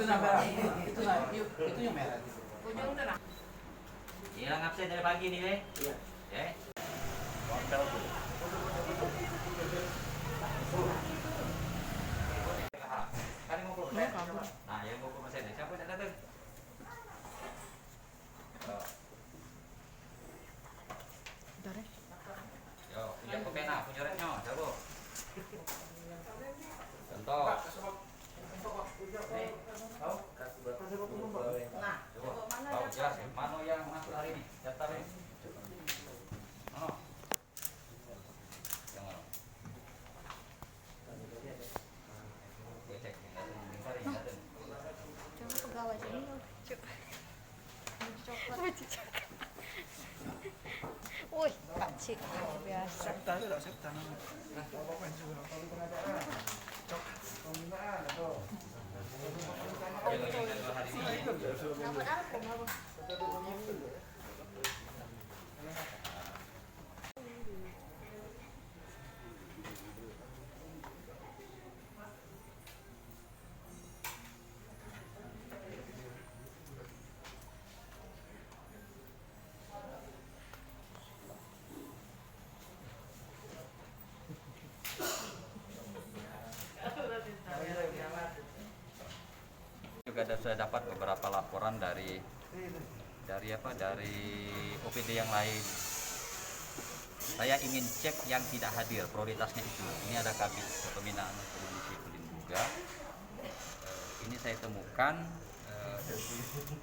nah merah. Itu yang merah. Ujung tuh nah. Hilang absen dari pagi nih, deh. Iya. Ya. Kan yang ngumpul persen. Nah, yang ngumpul persen. Siapa yang datang? Yo, pinjam ke pena, punya retnya, coba. Contoh. Nah, Coba. Tahu jelas mana yang masuk hari ini? Daftar ini. Mana? Yang mana? Gue cek yang datang, bentar yang datang. Jangan pegawai jadi coklat. Wih, Kak Cik, luar biasa. Septa itu enggak septa namanya. Yang datang hari ini. Dapat apa, Mama? Juga sudah dapat beberapa laporan dari OPD yang lain. Saya ingin cek yang tidak hadir, prioritasnya itu. Ini ada Kabis Pembinaan Ekonomi Sipil juga. Ini saya temukan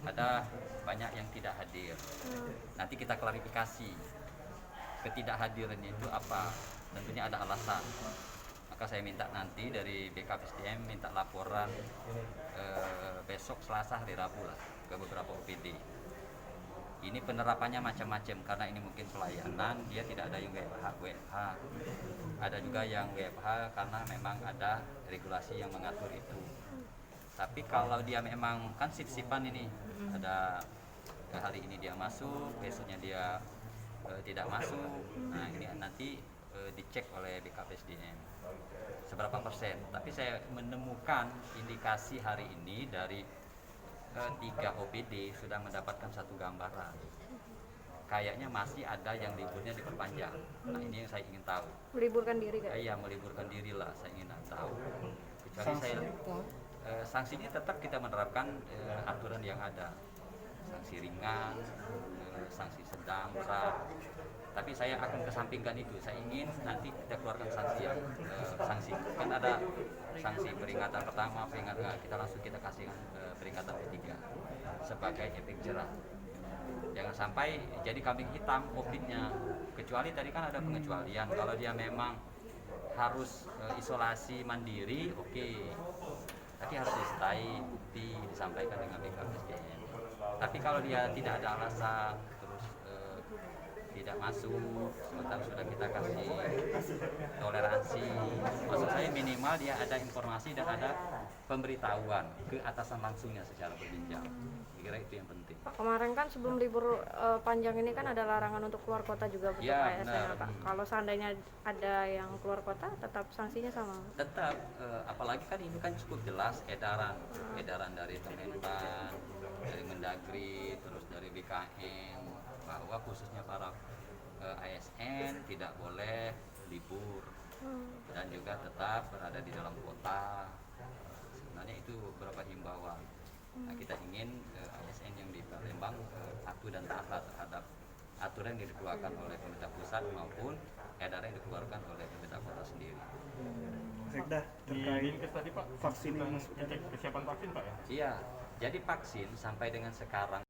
ada banyak yang tidak hadir. Nanti kita klarifikasi ketidakhadirannya itu apa. Tentunya ada alasan. Maka saya minta nanti dari BKPSDM minta laporan besok Selasa hari Rabu lah ke beberapa OPD. Ini penerapannya macam-macam karena ini mungkin pelayanan, dia tidak ada yang WFH. Ada juga yang WFH karena memang ada regulasi yang mengatur itu. Tapi kalau dia memang kan sip-sipan ini, ada hari ini dia masuk, besoknya dia tidak masuk. Nah ini nanti dicek oleh BKPSDM seberapa persen. Tapi saya menemukan indikasi hari ini dari 3 OPD sudah mendapatkan satu gambaran. Kayaknya masih ada yang liburnya diperpanjang. Nah ini yang saya ingin tahu. Meliburkan diri, Kak? Iya, meliburkan diri lah, saya ingin tahu. Kecuali saya sanksinya tetap kita menerapkan aturan yang ada. Sanksi ringan, sanksi sedang, berat. Tapi saya akan kesampingkan itu. Saya ingin nanti kita keluarkan sanksi yang sanksi. Kan ada sanksi peringatan pertama, peringatan kita langsung kita kasihkan peringatan ketiga sebagai efek jerah. Jangan sampai jadi kambing hitam COVID-nya. Kecuali tadi kan ada pengecualian. Kalau dia memang harus isolasi mandiri, oke. Tapi harus disertai bukti disampaikan dengan BKPSDM. Tapi kalau dia tidak ada alasan terus tidak masuk, sementara sudah kita kasih toleransi, maksud saya minimal dia ada informasi dan ada pemberitahuan ke atasan langsungnya secara berjenjang. Kira itu yang penting. Pak, kemarin kan sebelum libur panjang ini kan ada larangan untuk keluar kota juga untuk Ya, ASN, Pak. Kalau seandainya ada yang keluar kota, tetap sanksinya sama? Tetap, apalagi kan ini kan cukup jelas edaran dari Kemenpan, dari Mendagri, terus dari BKN, bahwa khususnya para ASN tidak boleh libur dan juga tetap berada di dalam kota. Sebenarnya itu beberapa himbauan. Nah, kita ingin ASN yang di Palembang patuh dan taat terhadap aturan yang dikeluarkan oleh pemerintah pusat maupun edaran yang dikeluarkan oleh pemerintah kota sendiri. Sekda terkait tadi Pak vaksin yang masuk, kesiapan vaksin Pak ya? Iya, jadi vaksin sampai dengan sekarang